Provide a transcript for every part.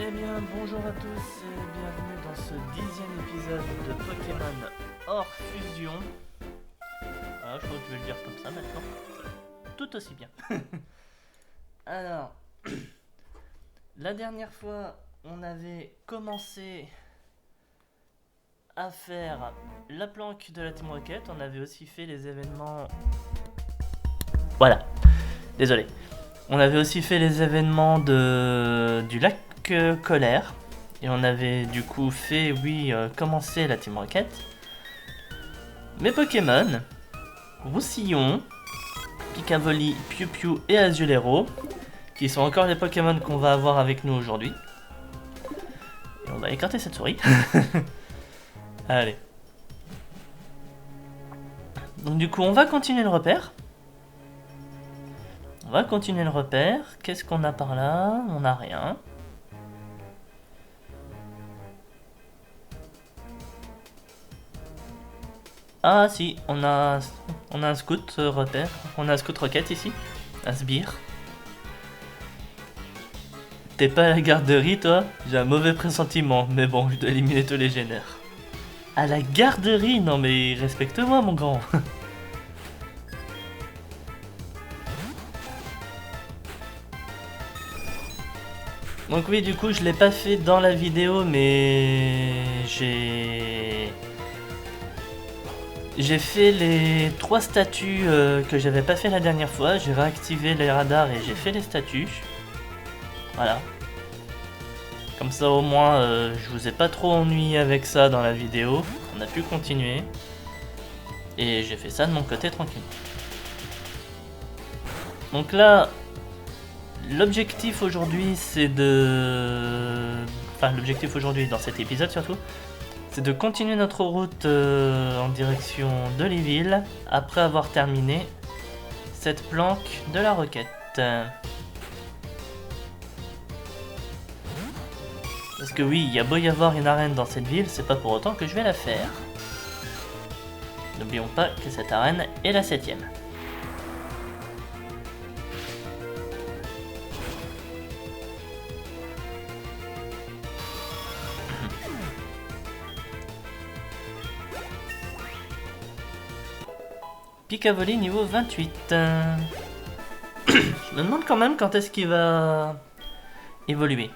Eh bien, bonjour à tous et bienvenue dans ce 10e épisode de Pokémon hors fusion. Ah, je crois que je vais le dire comme ça maintenant. Tout aussi bien. Alors, la dernière fois, on avait commencé à faire la planque de la Team Rocket. On avait aussi fait les événements... Voilà, désolé. On avait aussi fait les événements du lac Colère. Et on avait du coup fait, commencer la Team Rocket. Mes Pokémon, Roussillon, Picavoli, Piu Piu et Azulero, qui sont encore les Pokémon qu'on va avoir avec nous aujourd'hui. Et on va écarter cette souris. Allez. Donc du coup, on va continuer le repère. Qu'est-ce qu'on a par là? On n'a rien. Ah si, on a un scout repère. On a un scout roquette ici. Un sbire. T'es pas à la garderie toi? J'ai un mauvais pressentiment, mais bon, je dois éliminer tous les gêneurs. À la garderie? Non mais respecte-moi mon grand. Donc oui, du coup, je l'ai pas fait dans la vidéo, mais j'ai fait les 3 statues que j'avais pas fait la dernière fois. J'ai réactivé les radars et j'ai fait les statues. Voilà. Comme ça au moins je vous ai pas trop ennuyé avec ça dans la vidéo. On a pu continuer. Et j'ai fait ça de mon côté tranquille. Donc là, l'objectif aujourd'hui c'est de... Enfin l'objectif aujourd'hui dans cet épisode surtout, c'est de continuer notre route en direction de Léville après avoir terminé cette planque de la roquette. Parce que oui, il y a beau y avoir une arène dans cette ville, c'est pas pour autant que je vais la faire. N'oublions pas que cette arène est la 7ème. Picavoli niveau 28. Je me demande quand même quand est-ce qu'il va évoluer.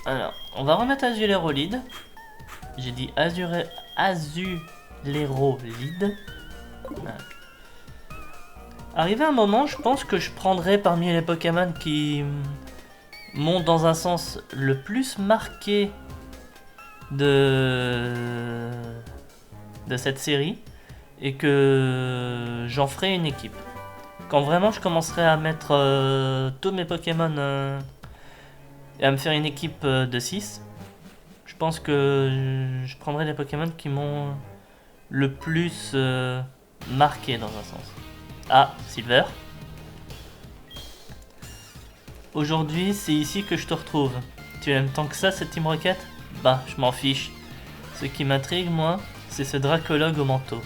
Alors, on va remettre Azulero lead. J'ai dit Azulero lead. Voilà. Arrivé un moment, je pense que je prendrai parmi les Pokémon qui m'ont dans un sens le plus marqué de cette série et que j'en ferai une équipe. Quand vraiment je commencerai à mettre tous mes Pokémon et à me faire une équipe de 6, je pense que je prendrai les Pokémon qui m'ont le plus marqué dans un sens. Ah, Silver. Aujourd'hui, c'est ici que je te retrouve. Tu aimes tant que ça cette Team Rocket? Bah, je m'en fiche. Ce qui m'intrigue, moi, c'est ce Dracologue au manteau.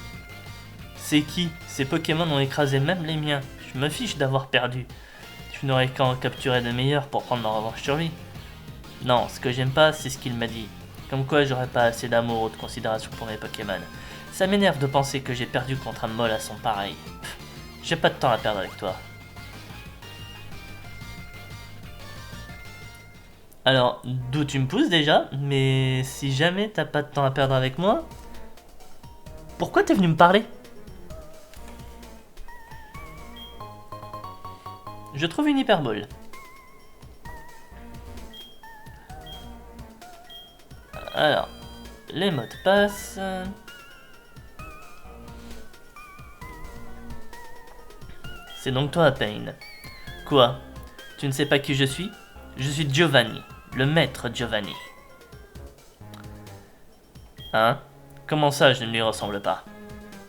C'est qui? Ces Pokémon ont écrasé même les miens. Je me fiche d'avoir perdu. Je n'aurais qu'à en capturer de meilleurs pour prendre ma revanche sur lui. Non, ce que j'aime pas, c'est ce qu'il m'a dit. Comme quoi j'aurais pas assez d'amour ou de considération pour mes Pokémon. Ça m'énerve de penser que j'ai perdu contre un mollasson pareil. J'ai pas de temps à perdre avec toi. Alors, d'où tu me pousses déjà, mais si jamais t'as pas de temps à perdre avec moi, pourquoi t'es venu me parler? Je trouve une hyperbole. Alors, les mots de passe. C'est donc toi, Pain. Quoi? Tu ne sais pas qui je suis? Je suis Giovanni, le maître Giovanni. Hein? Comment ça, je ne lui ressemble pas?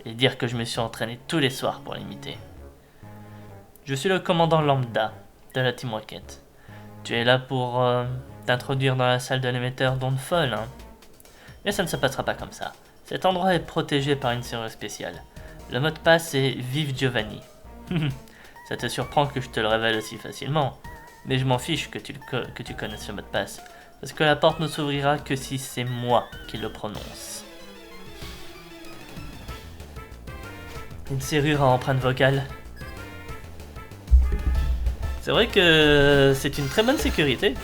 Et dire que je me suis entraîné tous les soirs pour l'imiter. Je suis le commandant lambda de la Team Rocket. Tu es là pour t'introduire dans la salle de l'émetteur d'ondes folles, hein? Mais ça ne se passera pas comme ça. Cet endroit est protégé par une serrure spéciale. Le mot de passe est Vive Giovanni. Ça te surprend que je te le révèle aussi facilement, mais je m'en fiche que tu connaisses ce mot de passe, parce que la porte ne s'ouvrira que si c'est moi qui le prononce. Une serrure à empreinte vocale. C'est vrai que c'est une très bonne sécurité.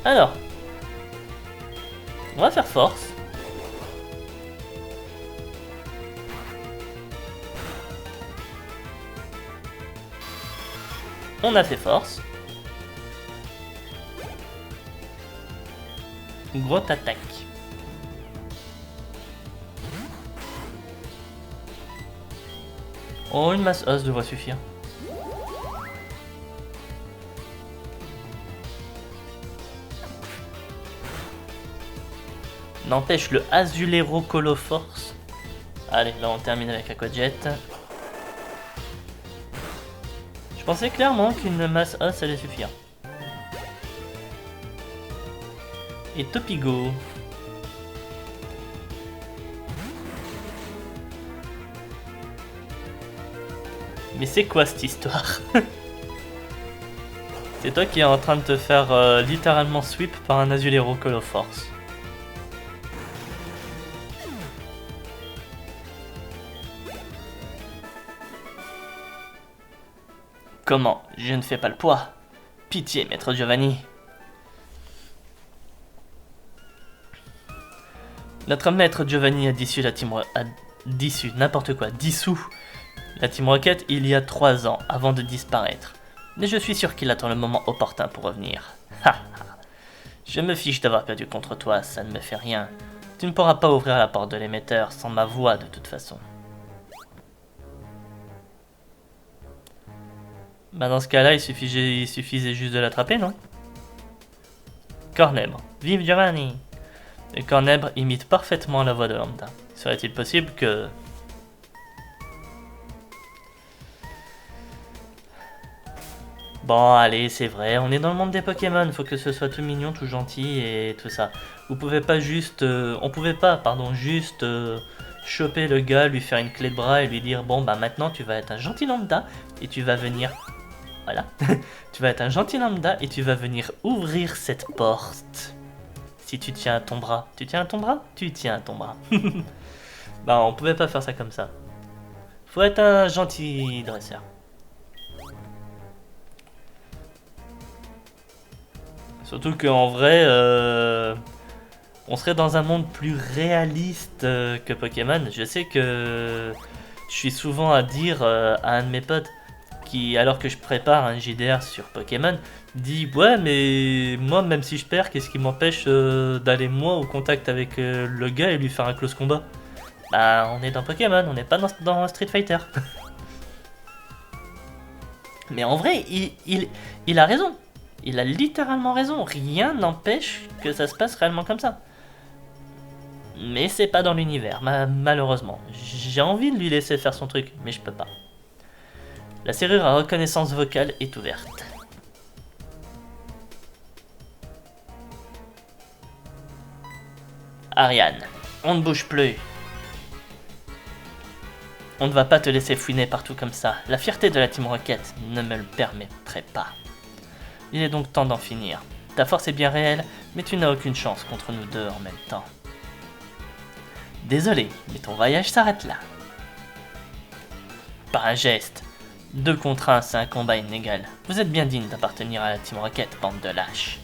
Alors, on va faire force. On a fait force. Grosse attaque. Oh, une masse os devrait suffire. N'empêche le Azulero Coloforce. Allez, là on termine avec Aquajet. Je pensais clairement qu'une masse os allait suffire. Et Topigo. Mais c'est quoi cette histoire? C'est toi qui es en train de te faire littéralement sweep par un Azulero Coloforce. Comment? Je ne fais pas le poids. Pitié, maître Giovanni. Notre maître Giovanni a dissous la Team dissous la Team Rocket il y a 3 ans avant de disparaître. Mais je suis sûr qu'il attend le moment opportun pour revenir. Je me fiche d'avoir perdu contre toi, ça ne me fait rien. Tu ne pourras pas ouvrir la porte de l'émetteur sans ma voix de toute façon. Bah dans ce cas-là, il suffisait juste de l'attraper, non? Cornèbre. Vive Giovanni! Et Cornèbre imite parfaitement la voix de Lambda. Serait-il possible que... Bon, allez, c'est vrai, on est dans le monde des Pokémon, faut que ce soit tout mignon, tout gentil et tout ça. Vous pouvez pas juste... on pouvait pas, pardon, juste... choper le gars, lui faire une clé de bras et lui dire bon bah maintenant tu vas être un gentil lambda et tu vas venir... Voilà. Tu vas être un gentil lambda et tu vas venir ouvrir cette porte. Si tu tiens à ton bras. Tu tiens à ton bras? Tu tiens à ton bras. Bah on pouvait pas faire ça comme ça. Faut être un gentil dresseur. Surtout qu'en vrai, on serait dans un monde plus réaliste que Pokémon. Je sais que je suis souvent à dire à un de mes potes qui, alors que je prépare un JDR sur Pokémon, dit ouais mais moi même si je perds, qu'est-ce qui m'empêche d'aller moi au contact avec le gars et lui faire un close combat? Bah on est dans Pokémon, on n'est pas dans Street Fighter. Mais en vrai, il a raison. Il a littéralement raison. Rien n'empêche que ça se passe réellement comme ça. Mais c'est pas dans l'univers, malheureusement. J'ai envie de lui laisser faire son truc, mais je peux pas. La serrure à reconnaissance vocale est ouverte. Ariane, on ne bouge plus. On ne va pas te laisser fouiner partout comme ça. La fierté de la Team Rocket ne me le permettrait pas. Il est donc temps d'en finir. Ta force est bien réelle, mais tu n'as aucune chance contre nous deux en même temps. Désolé, mais ton voyage s'arrête là. Par un geste. 2 contre 1, c'est un combat inégal. Vous êtes bien digne d'appartenir à la Team Rocket, bande de lâches.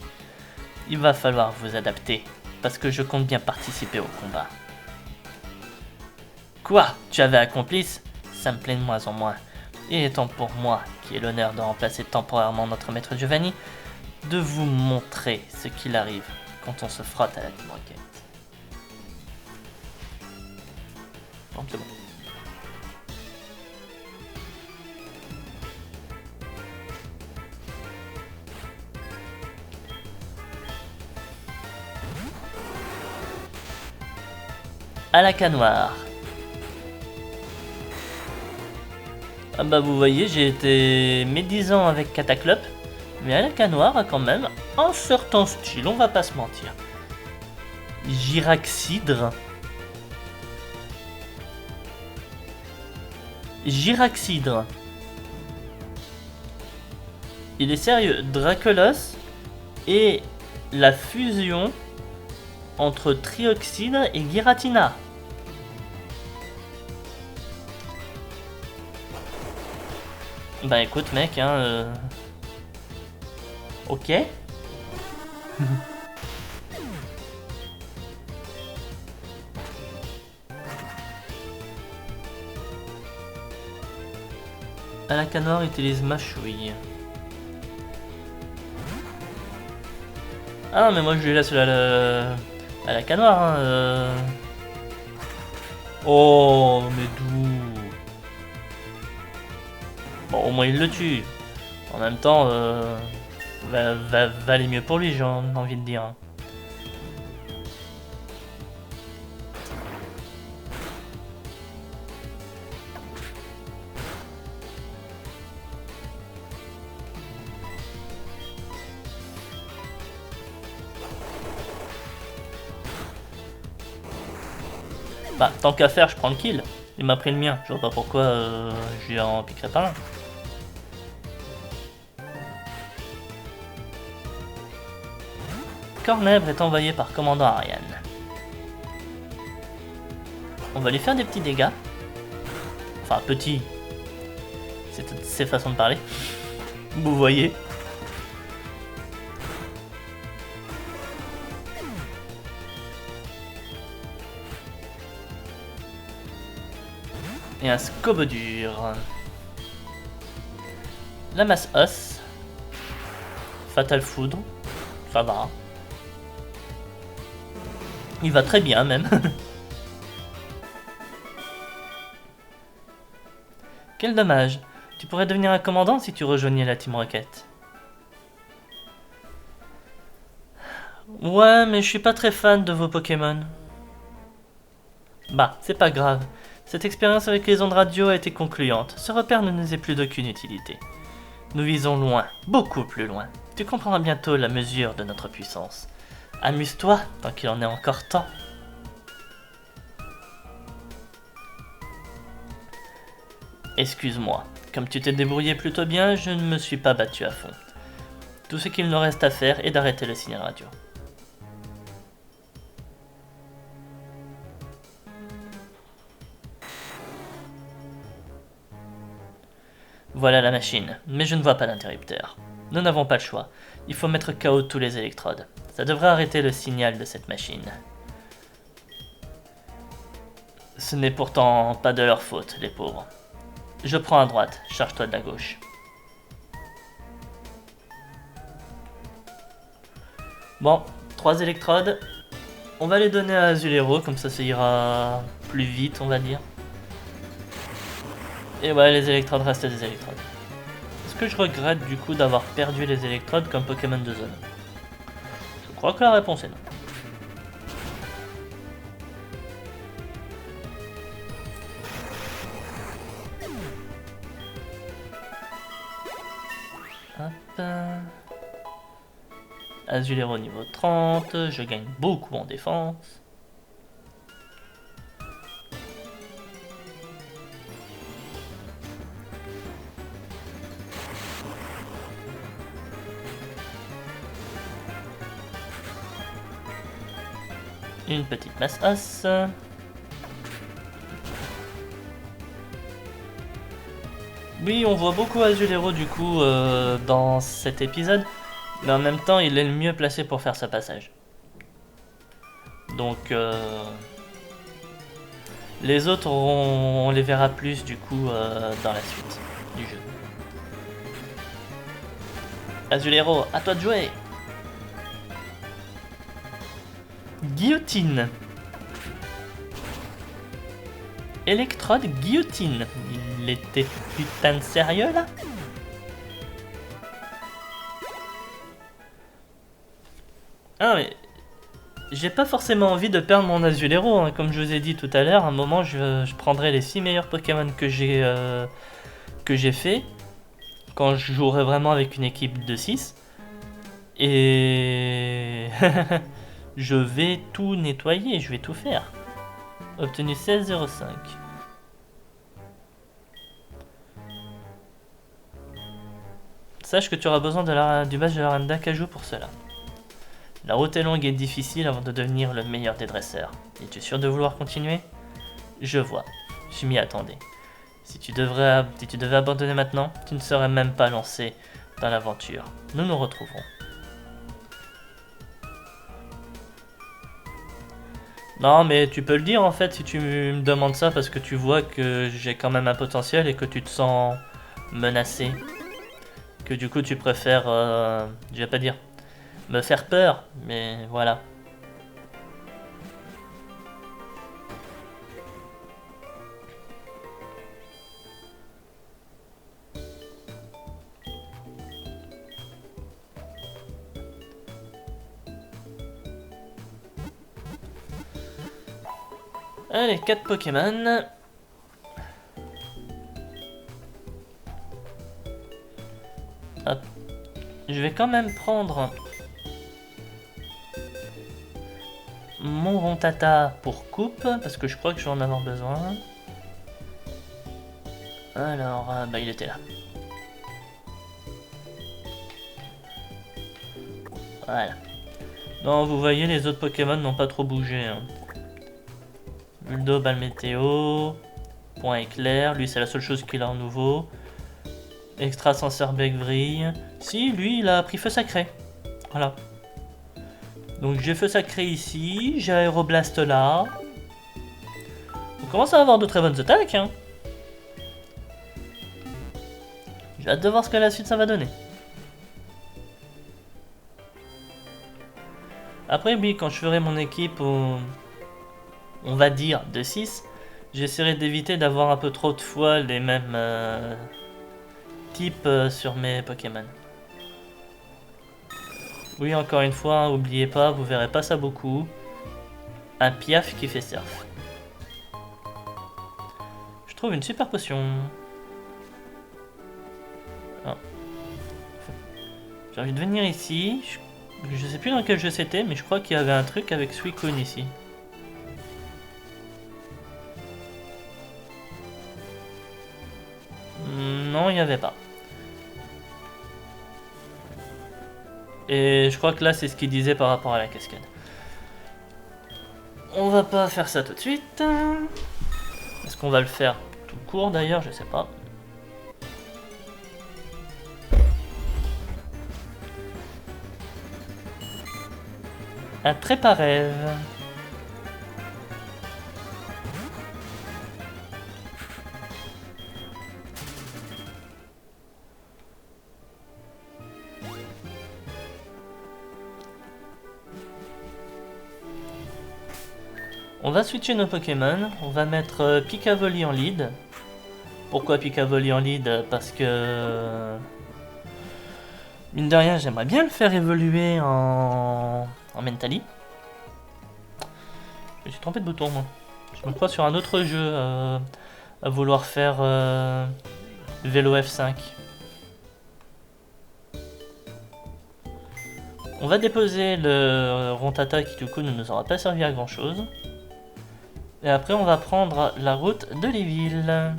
Il va falloir vous adapter, parce que je compte bien participer au combat. Quoi? Tu avais un complice? Ça me plaît de moins en moins. Il est temps pour moi, qui ai l'honneur de remplacer temporairement notre maître Giovanni, de vous montrer ce qu'il arrive quand on se frotte à la Team Rocket. Bon, c'est bon. Alakanoir. Ah bah vous voyez, j'ai été médisant avec Cataclop, mais Alakanoir a quand même un certain style, on va pas se mentir. Giraxidre. Giraxidre. Il est sérieux, Dracolos est la fusion entre Trioxydre et Giratina. Bah écoute mec, hein... Ok. Alakanoir utilise Machouille. Ah non mais moi je lui laisse Alakanoir hein, Oh mais d'où? Bon au moins il le tue. En même temps va aller mieux pour lui j'ai envie de dire. Bah, tant qu'à faire, je prends le kill. Il m'a pris le mien. Je vois pas pourquoi je lui en piquerai pas un. Cornèbre est envoyé par commandant Ariane. On va lui faire des petits dégâts. Enfin, petits. C'est façon de parler. Vous voyez. Et un Scobodur. La masse os. Fatal Foudre. Ça va. Il va très bien même. Quel dommage. Tu pourrais devenir un commandant si tu rejoignais la Team Rocket. Ouais, mais je suis pas très fan de vos Pokémon. Bah, c'est pas grave. Cette expérience avec les ondes radio a été concluante. Ce repère ne nous est plus d'aucune utilité. Nous visons loin, beaucoup plus loin. Tu comprendras bientôt la mesure de notre puissance. Amuse-toi tant qu'il en est encore temps. Excuse-moi, comme tu t'es débrouillé plutôt bien, je ne me suis pas battu à fond. Tout ce qu'il nous reste à faire est d'arrêter le signal radio. Voilà la machine, mais je ne vois pas d'interrupteur. Nous n'avons pas le choix. Il faut mettre KO tous les électrodes. Ça devrait arrêter le signal de cette machine. Ce n'est pourtant pas de leur faute, les pauvres. Je prends à droite, charge-toi de la gauche. Bon, 3 électrodes. On va les donner à Azulero, comme ça ira plus vite, on va dire. Et ouais, les électrodes restent des électrodes. Est-ce que je regrette du coup d'avoir perdu les électrodes comme Pokémon de zone? Je crois que la réponse est non. Hop. Azulero niveau 30, je gagne beaucoup en défense. Une petite masse os. Oui, on voit beaucoup Azulero du coup dans cet épisode, mais en même temps il est le mieux placé pour faire ce passage. Donc les autres on les verra plus du coup dans la suite du jeu. Azulero, à toi de jouer. Guillotine. Électrode guillotine. Il était putain de sérieux là? Ah mais... J'ai pas forcément envie de perdre mon Azulero, hein. Comme je vous ai dit tout à l'heure, à un moment je prendrai les 6 meilleurs Pokémon que j'ai fait. Quand je jouerai vraiment avec une équipe de 6. Et... je vais tout nettoyer, je vais tout faire. Obtenu 16,05. Sache que tu auras besoin du badge de la reine d'Akaju pour cela. La route est longue et difficile avant de devenir le meilleur des dresseurs. Es-tu sûr de vouloir continuer? Je vois, je m'y attendais. Si tu devais abandonner maintenant, tu ne serais même pas lancé dans l'aventure. Nous nous retrouverons. Non, mais tu peux le dire en fait si tu me demandes ça parce que tu vois que j'ai quand même un potentiel et que tu te sens menacé. Que du coup tu préfères, je vais pas dire, me faire peur, mais voilà. Allez, 4 Pokémon. Hop. Je vais quand même prendre mon Rontata pour coupe, parce que je crois que je vais en avoir besoin. Alors, bah il était là. Voilà. Non, vous voyez, les autres Pokémon n'ont pas trop bougé. Hein. Muldo, balle météo, point éclair, lui c'est la seule chose qu'il a en nouveau. Extrasenseur bec vrille. Si, lui il a pris feu sacré. Voilà. Donc j'ai feu sacré ici, j'ai aéroblast là. On commence à avoir de très bonnes attaques. Hein. J'ai hâte de voir ce que la suite ça va donner. Après oui, quand je ferai mon équipe on va dire de 6, j'essaierai d'éviter d'avoir un peu trop de fois les mêmes types sur mes Pokémon. Oui, encore une fois, oubliez pas, vous verrez pas ça beaucoup. Un Piaf qui fait surf. Je trouve une super potion. Ah. J'ai envie de venir ici. Je sais plus dans quel jeu c'était, mais je crois qu'il y avait un truc avec Suicune ici. Non, il n'y avait pas. Et je crois que là, c'est ce qu'il disait par rapport à la cascade. On va pas faire ça tout de suite. Est-ce qu'on va le faire tout court d'ailleurs? Je sais pas. Un trépas-rêve. On va switcher nos Pokémon. On va mettre Picavoli en lead. Pourquoi Picavoli en lead? Parce que... mine de rien, j'aimerais bien le faire évoluer en Mentally. Je me suis trompé de bouton, moi. Je me crois sur un autre jeu à vouloir faire Vélo F5. On va déposer le Rontata qui du coup ne nous aura pas servi à grand chose. Et après on va prendre la route de Léville.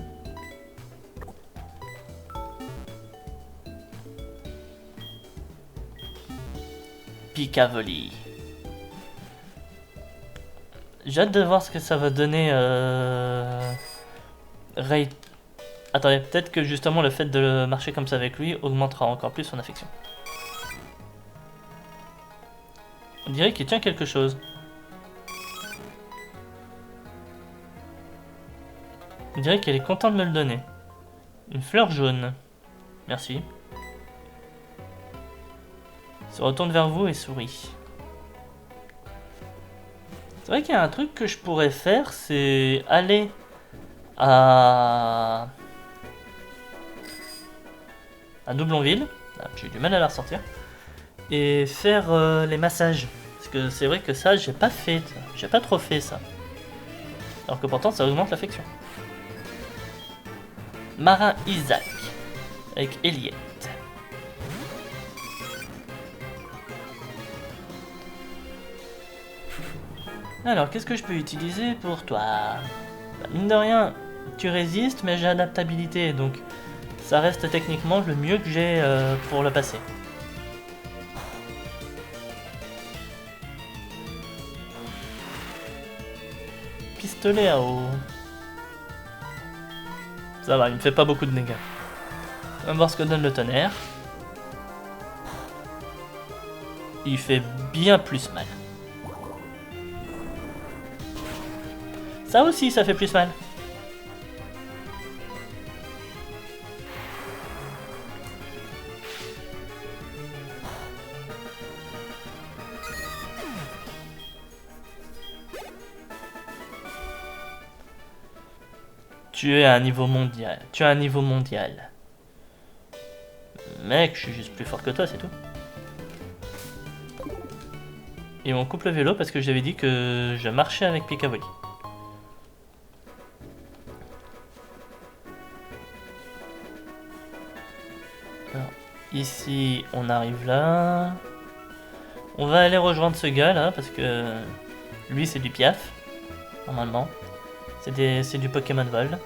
Picavoli. J'ai hâte de voir ce que ça va donner Ray. Attendez, peut-être que justement le fait de marcher comme ça avec lui augmentera encore plus son affection. On dirait qu'il tient quelque chose. On dirait qu'elle est contente de me le donner. Une fleur jaune. Merci. Se retourne vers vous et sourit. C'est vrai qu'il y a un truc que je pourrais faire, c'est aller à Doublonville. Ah, j'ai eu du mal à la ressortir. Et faire les massages. Parce que c'est vrai que ça, j'ai pas fait. J'ai pas trop fait ça. Alors que pourtant, ça augmente l'affection. Marin Isaac. Avec Eliette. Alors, qu'est-ce que je peux utiliser pour toi? Bah, mine de rien, tu résistes, mais j'ai adaptabilité, donc Ça reste techniquement le mieux que j'ai pour le passer. Pistolet à eau. Ça va, il me fait pas beaucoup de dégâts. On va voir ce que donne le tonnerre. Il fait bien plus mal. Ça aussi, ça fait plus mal. Tu es à un niveau mondial. Tu as un niveau mondial. Mec, je suis juste plus fort que toi, c'est tout. Et on coupe le vélo parce que j'avais dit que je marchais avec Picavoli. Alors, ici, on arrive là. On va aller rejoindre ce gars là parce que lui c'est du Piaf, normalement. C'est du Pokémon Vol.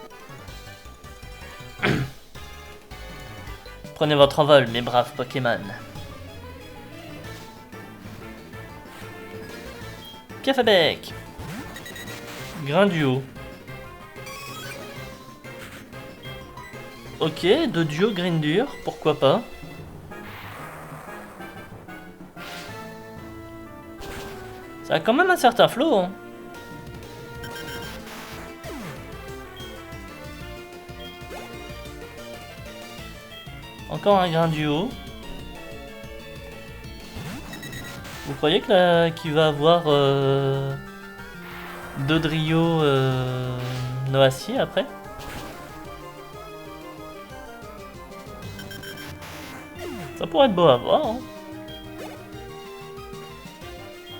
Prenez votre envol, mes braves Pokémon. Piaf à bec. Grain duo. Ok, de duo green dur, pourquoi pas. Ça a quand même un certain flow, hein. Encore un grain duo. Vous croyez que qu'il va avoir Dodrio Noacier après? Ça pourrait être beau à voir, hein.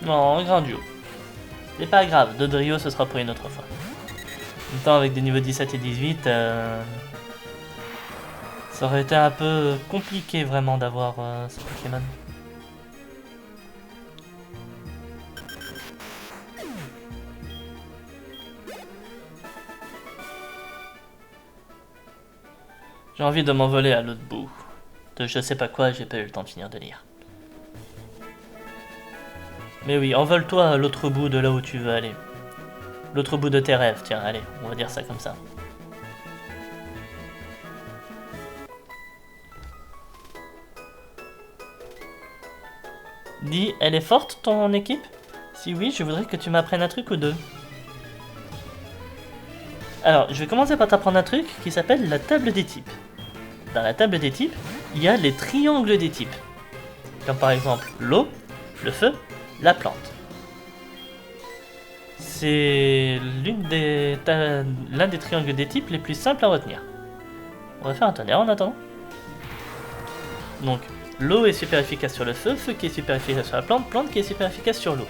Non, grand duo. C'est pas grave, Dodrio ce sera pour une autre fois. En même temps, avec des niveaux 17 et 18, ça aurait été un peu compliqué vraiment d'avoir ce Pokémon. J'ai envie de m'envoler à l'autre bout. De je sais pas quoi, j'ai pas eu le temps de finir de lire. Mais oui, envole-toi à l'autre bout de là où tu veux aller. L'autre bout de tes rêves, tiens, allez, on va dire ça comme ça. Dis, elle est forte ton équipe? Si oui, je voudrais que tu m'apprennes un truc ou deux. Alors, je vais commencer par t'apprendre un truc qui s'appelle la table des types. Dans la table des types, il y a les triangles des types. Comme par exemple l'eau, le feu, la plante. C'est l'un des triangles des types les plus simples à retenir. On va faire un tonnerre en attendant. Donc, l'eau est super efficace sur le feu, feu qui est super efficace sur la plante, plante qui est super efficace sur l'eau.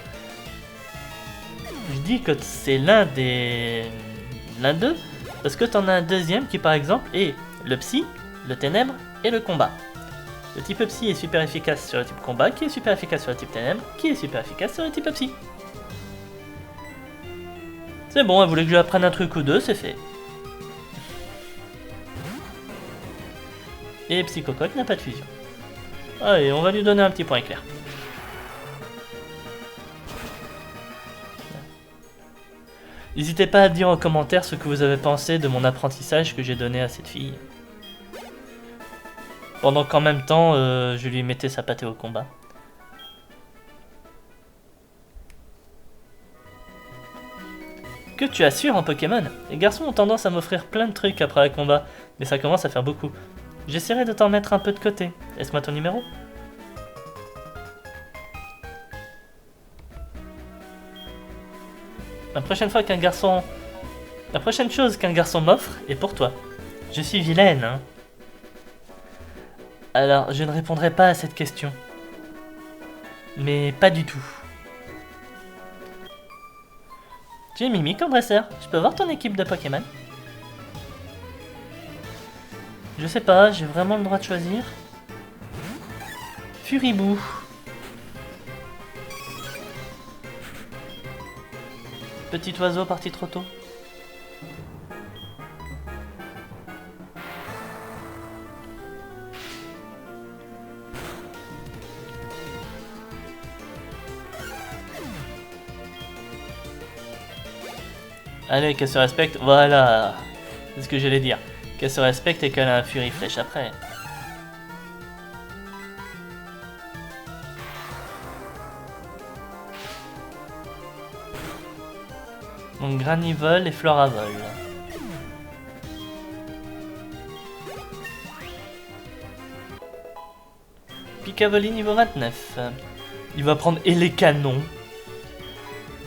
Je dis que c'est l'un d'eux, parce que t'en as un deuxième qui par exemple est le psy, le ténèbre et le combat. Le type psy est super efficace sur le type combat, qui est super efficace sur le type ténèbres, qui est super efficace sur le type psy. C'est bon, elle voulait que je lui apprenne un truc ou deux, c'est fait. Et Psychocote n'a pas de fusion. Allez, on va lui donner un petit point éclair. N'hésitez pas à dire en commentaire ce que vous avez pensé de mon apprentissage que j'ai donné à cette fille. Pendant qu'en même temps, je lui mettais sa pâtée au combat. Que tu assures en Pokémon? Les garçons ont tendance à m'offrir plein de trucs après un combat, mais ça commence à faire beaucoup. J'essaierai de t'en mettre un peu de côté. Laisse-moi ton numéro. La prochaine chose qu'un garçon m'offre est pour toi. Je suis vilaine, hein. Alors, je ne répondrai pas à cette question. Mais pas du tout. Tu es Mimique en dresseur. Je peux voir ton équipe de Pokémon? Je sais pas, j'ai vraiment le droit de choisir. Furibou. Petit oiseau parti trop tôt. Allez, qu'elle se respecte. Voilà. C'est ce que j'allais dire. Qu'elle se respecte et qu'elle a un Fury Flèche après. Donc Granny vole et Flora vole. Picavoli niveau 29. Il va prendre et les canons.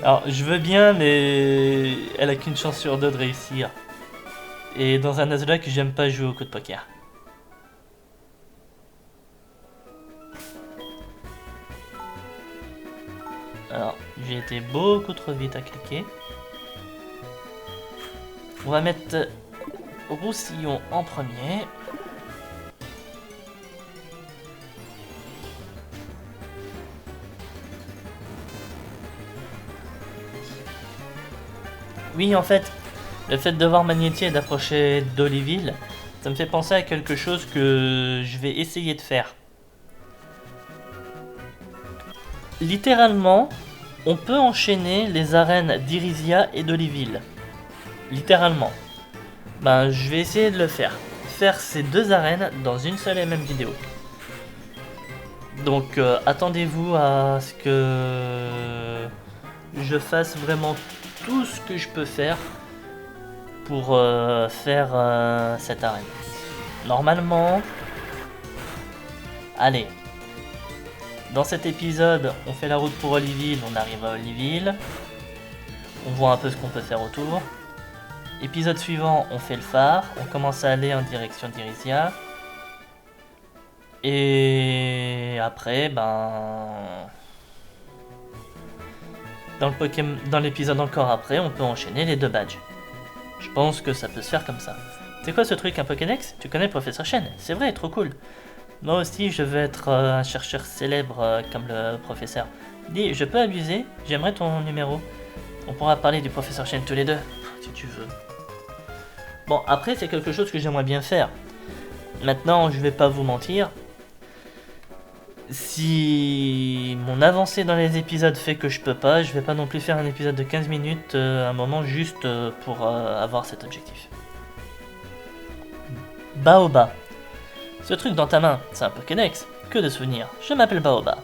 Alors je veux bien mais elle a qu'une chance sur deux de réussir. Et dans un Nuzlocke j'aime pas jouer au coup de poker. Alors j'ai été beaucoup trop vite à cliquer. On va mettre Roussillon en premier. Oui, en fait, le fait de voir Magnétier et d'approcher d'Oliville, ça me fait penser à quelque chose que je vais essayer de faire. Littéralement, on peut enchaîner les arènes d'Irisia et d'Oliville. Littéralement. Ben, je vais essayer de le faire. Faire ces deux arènes dans une seule et même vidéo. Donc, attendez-vous à ce que je fasse vraiment tout ce que je peux faire pour faire cette arène. Normalement, allez, dans cet épisode, on fait la route pour Oliville, on arrive à Oliville, on voit un peu ce qu'on peut faire autour. Épisode suivant, on fait le phare, on commence à aller en direction d'Irisia. Et après, ben... Dans l'épisode encore après, on peut enchaîner les deux badges. Je pense que ça peut se faire comme ça. C'est quoi ce truc, un Pokédex? Tu connais le professeur Chen? C'est vrai, trop cool. Moi aussi, je veux être un chercheur célèbre comme le professeur. Dis, je peux abuser? J'aimerais ton numéro. On pourra parler du professeur Chen tous les deux, si tu veux. Bon, après, c'est quelque chose que j'aimerais bien faire. Maintenant, je vais pas vous mentir. Si mon avancée dans les épisodes fait que je peux pas, je vais pas non plus faire un épisode de 15 minutes un moment juste pour avoir cet objectif. Baoba. Ce truc dans ta main, c'est un Pokédex. Que de souvenirs. Je m'appelle Baoba.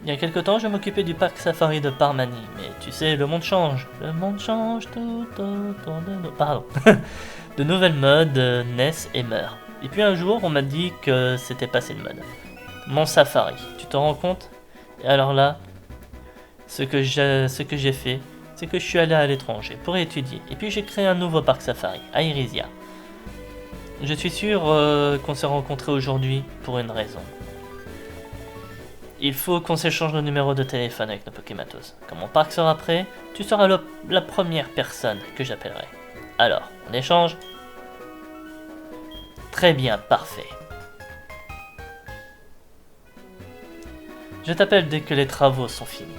Il y a quelque temps, je m'occupais du parc safari de Parmanie, mais tu sais, le monde change. Le monde change tout autour de nous. Pardon. De nouvelles modes naissent et meurent. Et puis un jour, on m'a dit que c'était passé de mode. Mon safari, tu te rends compte? Et alors là, ce que j'ai fait, c'est que je suis allé à l'étranger pour étudier. Et puis j'ai créé un nouveau parc safari, à Irisia. Je suis sûr qu'on s'est rencontrés aujourd'hui pour une raison. Il faut qu'on s'échange nos numéros de téléphone avec nos Pokématos. Quand mon parc sera prêt, tu seras la première personne que j'appellerai. Alors, on échange? Très bien, parfait. Je t'appelle dès que les travaux sont finis.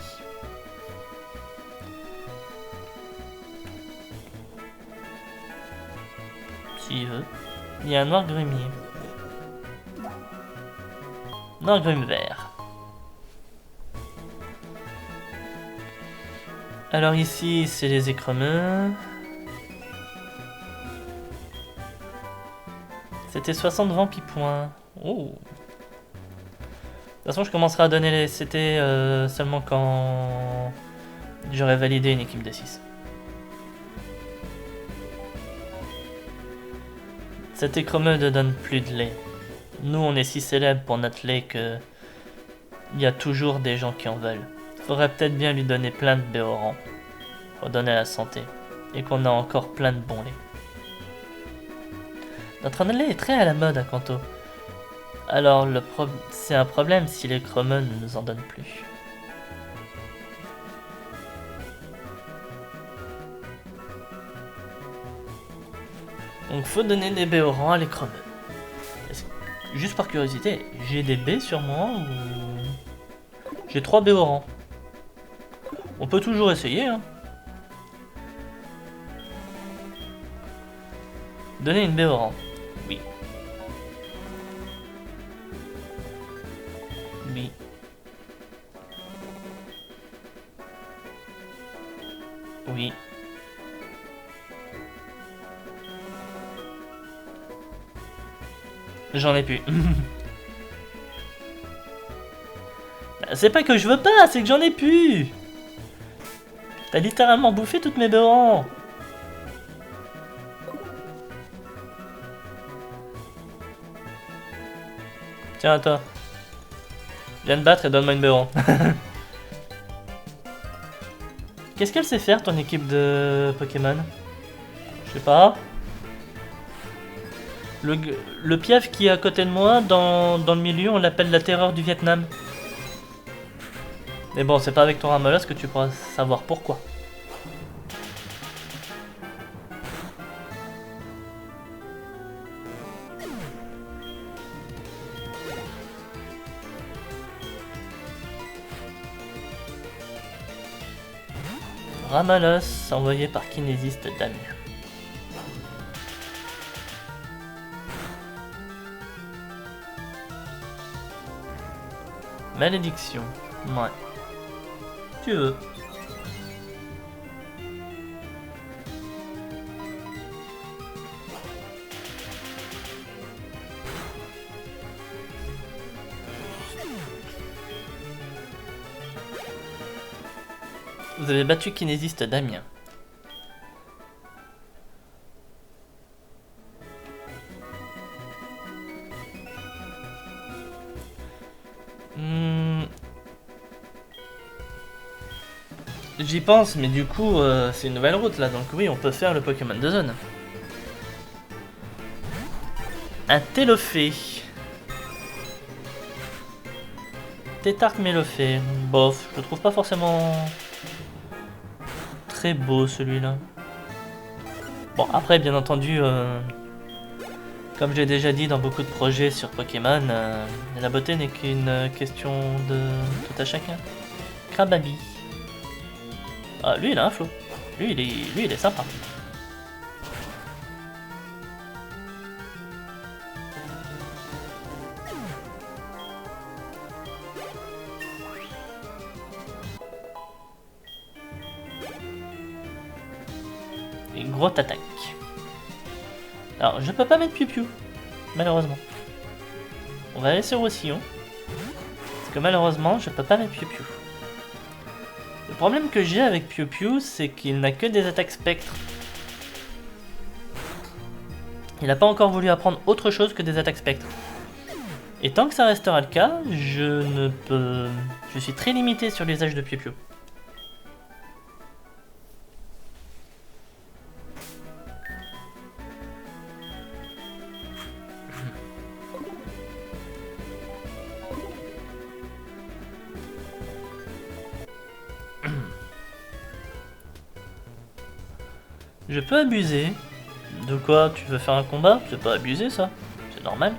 S'il veut. Il y a un noir grumier. Noir grume vert. Alors ici, c'est les écremeux. C'était 60 vampipoints. Oh. De toute façon, je commencerai à donner les CT seulement quand j'aurai validé une équipe de 6. Cet écremeux ne donne plus de lait. Nous, on est si célèbres pour notre lait que il y a toujours des gens qui en veulent. Faudrait peut-être bien lui donner plein de béorans pour donner la santé et qu'on a encore plein de bons laits. Notre lait est très à la mode à Kanto. Alors, c'est un problème si les cremeux ne nous en donnent plus. Donc, faut donner des béorans à l'écremeux. Juste par curiosité, j'ai des baies sur moi ou... J'ai 3 béorans. On peut toujours essayer, hein. Donner une béoran. Oui. Oui. Oui. J'en ai plus. C'est pas que je veux pas, c'est que j'en ai plus. T'as littéralement bouffé toutes mes béorans. Tiens, toi. Viens te battre et donne-moi une béoran. Qu'est-ce qu'elle sait faire, ton équipe de Pokémon? Je sais pas. Le piaf qui est à côté de moi, dans le milieu, on l'appelle la terreur du Vietnam. Mais bon, c'est pas avec ton Ramollos que tu pourras savoir pourquoi. Ramollos, envoyé par kinésiste Damien. Malédiction. Ouais. Tu veux. Vous avez battu kinésiste Damien. J'y pense, mais du coup, c'est une nouvelle route là, donc oui, on peut faire le Pokémon de zone. Un Télophée. Tétarque Mélophée. Bof, je le trouve pas forcément très beau celui-là. Bon, après, bien entendu, comme j'ai déjà dit dans beaucoup de projets sur Pokémon, la beauté n'est qu'une question de tout à chacun. Crababi. Ah, lui il a un flow. Lui il est sympa. Et grosse attaque. Alors je peux pas mettre Piu Piu, malheureusement. On va aller sur Roussillon. Parce que malheureusement je peux pas mettre Piu Piu. Le problème que j'ai avec Piu Piu, c'est qu'il n'a que des attaques spectres. Il n'a pas encore voulu apprendre autre chose que des attaques spectres. Et tant que ça restera le cas, je suis très limité sur l'usage de Piu Piu. Je peux abuser. De quoi? Tu veux faire un combat? C'est pas abuser ça. C'est normal.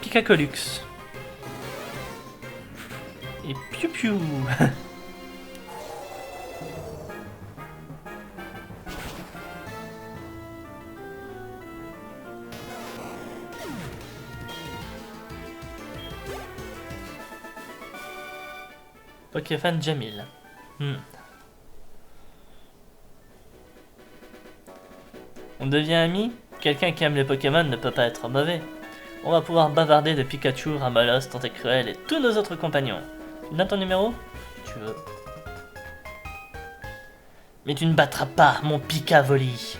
Pikacolux. Et Piu Piu. Pokéfan Jamil. On devient amis? Quelqu'un qui aime les Pokémon ne peut pas être mauvais. On va pouvoir bavarder de Pikachu, Ramollos, Tentacruel et tous nos autres compagnons. Tu donnes ton numéro? Si tu veux. Mais tu ne battras pas mon Pikavoli.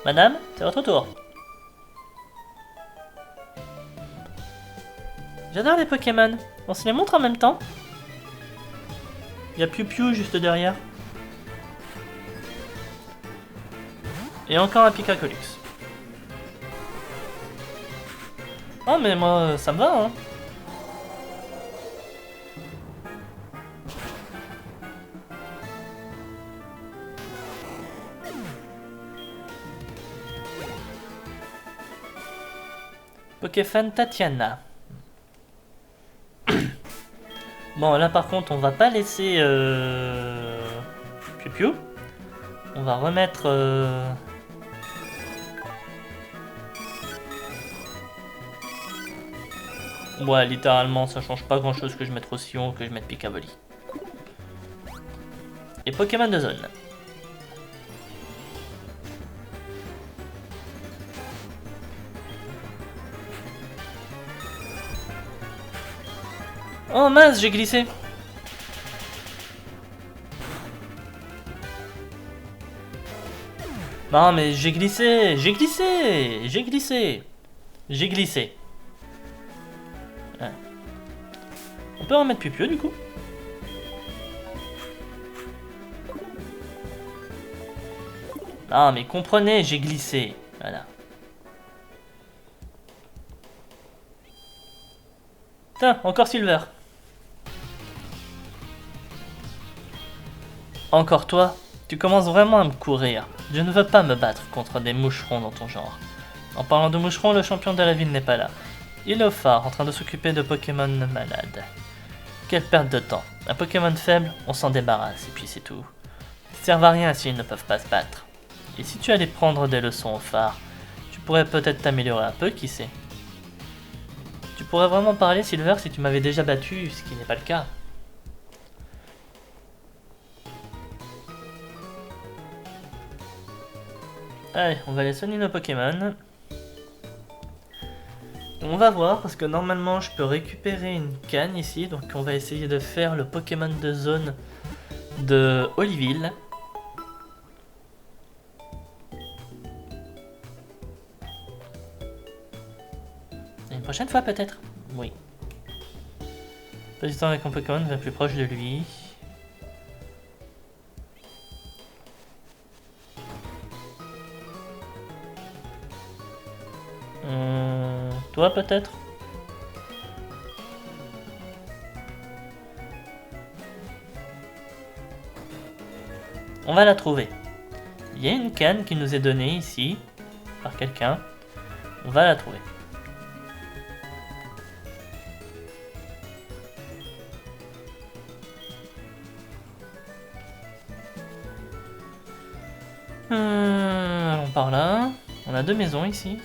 Madame, c'est votre tour. J'adore les Pokémon. On se les montre en même temps? Il y a Piu Piu juste derrière. Et encore un Pikacolux. Oh mais moi ça me va hein. Pokéfan Tatiana. Bon là par contre on va pas laisser Piu Piu. On va remettre ouais, littéralement, ça change pas grand chose que je mette Roussillon ou que je mette Pikavoli. Et Pokémon de zone. Oh mince, j'ai glissé. Non mais j'ai glissé, j'ai glissé, j'ai glissé. J'ai glissé. Ouais. On peut remettre Pupio du coup. Non mais comprenez, j'ai glissé. Voilà. Tiens, encore Silver. Encore toi, tu commences vraiment à me courir. Je ne veux pas me battre contre des moucherons dans ton genre. En parlant de moucherons, le champion de la ville n'est pas là. Il est au phare, en train de s'occuper de Pokémon malades. Quelle perte de temps. Un Pokémon faible, on s'en débarrasse, et puis c'est tout. Ils servent à rien s'ils ne peuvent pas se battre. Et si tu allais prendre des leçons au phare, tu pourrais peut-être t'améliorer un peu, qui sait. Tu pourrais vraiment parler, Silver, si tu m'avais déjà battu, ce qui n'est pas le cas. Allez, on va aller soigner nos Pokémon. On va voir, parce que normalement je peux récupérer une canne ici, donc on va essayer de faire le Pokémon de zone de Oliville. Une prochaine fois peut-être. Oui. Pas du temps avec un Pokémon va plus proche de lui. Toi peut-être. On va la trouver. Il y a une canne qui nous est donnée ici par quelqu'un. On va la trouver. Allons par là. On a deux maisons ici.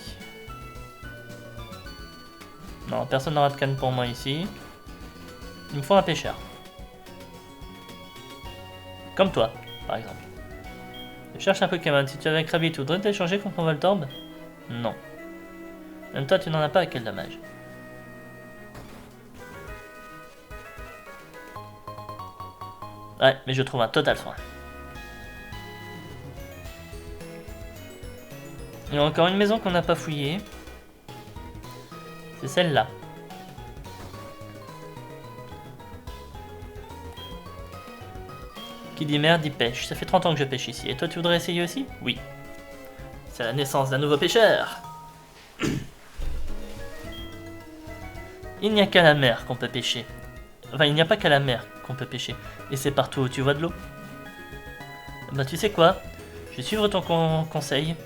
Non, personne n'aura de canne pour moi ici. Il me faut un pêcheur. Comme toi, par exemple. Je cherche un Pokémon. Si tu avais un Krabby, tu voudrais t'échanger contre mon Voltorb? Non. Même toi, tu n'en as pas, quel dommage. Ouais, mais je trouve un total soin. Il y a encore une maison qu'on n'a pas fouillée. C'est celle-là. Qui dit merde, dit pêche. Ça fait 30 ans que je pêche ici. Et toi, tu voudrais essayer aussi? Oui. C'est la naissance d'un nouveau pêcheur. Il n'y a qu'à la mer qu'on peut pêcher. Enfin, il n'y a pas qu'à la mer qu'on peut pêcher. Et c'est partout où tu vois de l'eau. Bah, tu sais quoi? Je vais suivre ton conseil.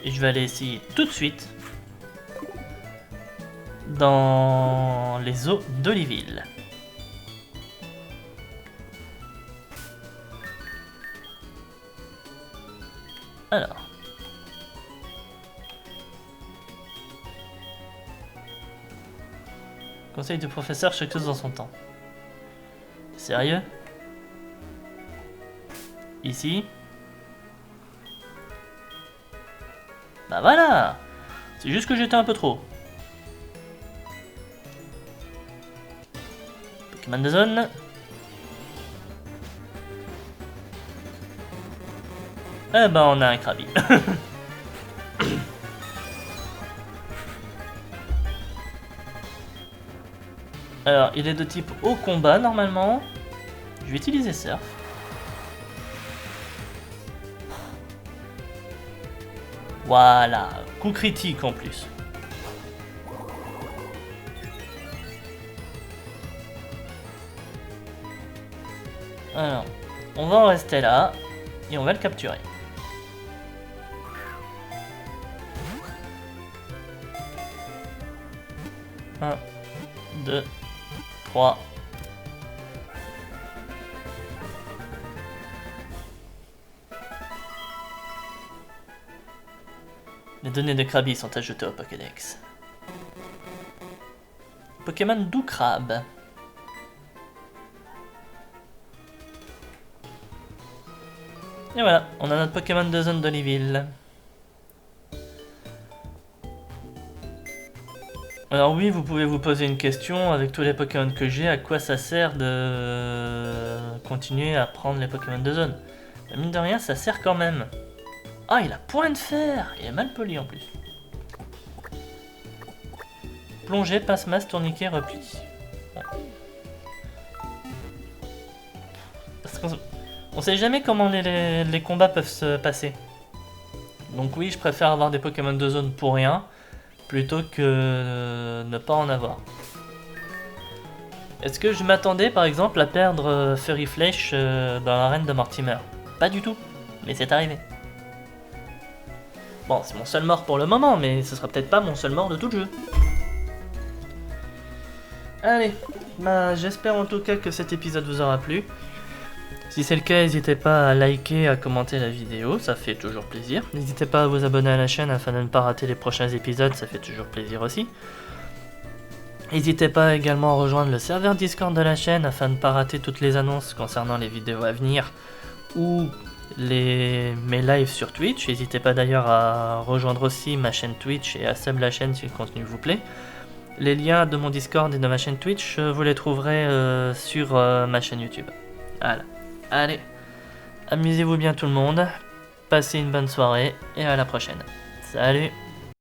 Et je vais aller essayer tout de suite dans les eaux d'Oliville. Alors. Conseil du professeur, chaque chose dans son temps. Sérieux? Ici? Bah voilà! C'est juste que j'étais un peu trop. Pokémon de zone. Eh ben on a un Krabby. Alors il est de type haut combat normalement. Je vais utiliser Surf. Voilà, coup critique en plus. Alors, on va en rester là et on va le capturer. Un, 2, 3. Les données de Krabby sont ajoutées au Pokédex. Pokémon doux crabe. Et voilà, on a notre Pokémon de zone d'Oliville. Alors oui, vous pouvez vous poser une question avec tous les Pokémon que j'ai, à quoi ça sert de continuer à prendre les Pokémon de zone? Mais mine de rien, ça sert quand même. Ah, il a point de fer! Il est mal poli en plus. Plongée, passe-masse, tourniquet, repli. Bon. Parce on sait jamais comment les combats peuvent se passer. Donc oui, je préfère avoir des Pokémon de zone pour rien, plutôt que ne pas en avoir. Est-ce que je m'attendais par exemple à perdre Furry Flèche dans l'arène de Mortimer? Pas du tout, mais c'est arrivé. Bon, c'est mon seul mort pour le moment, mais ce sera peut-être pas mon seul mort de tout le jeu. Allez, bah, j'espère en tout cas que cet épisode vous aura plu. Si c'est le cas, n'hésitez pas à liker, à commenter la vidéo, ça fait toujours plaisir. N'hésitez pas à vous abonner à la chaîne afin de ne pas rater les prochains épisodes, ça fait toujours plaisir aussi. N'hésitez pas également à rejoindre le serveur Discord de la chaîne afin de ne pas rater toutes les annonces concernant les vidéos à venir ou mes lives sur Twitch. N'hésitez pas d'ailleurs à rejoindre aussi ma chaîne Twitch et à sub la chaîne si le contenu vous plaît. Les liens de mon Discord et de ma chaîne Twitch, vous les trouverez sur ma chaîne YouTube. Voilà. Allez, amusez-vous bien tout le monde, passez une bonne soirée et à la prochaine. Salut!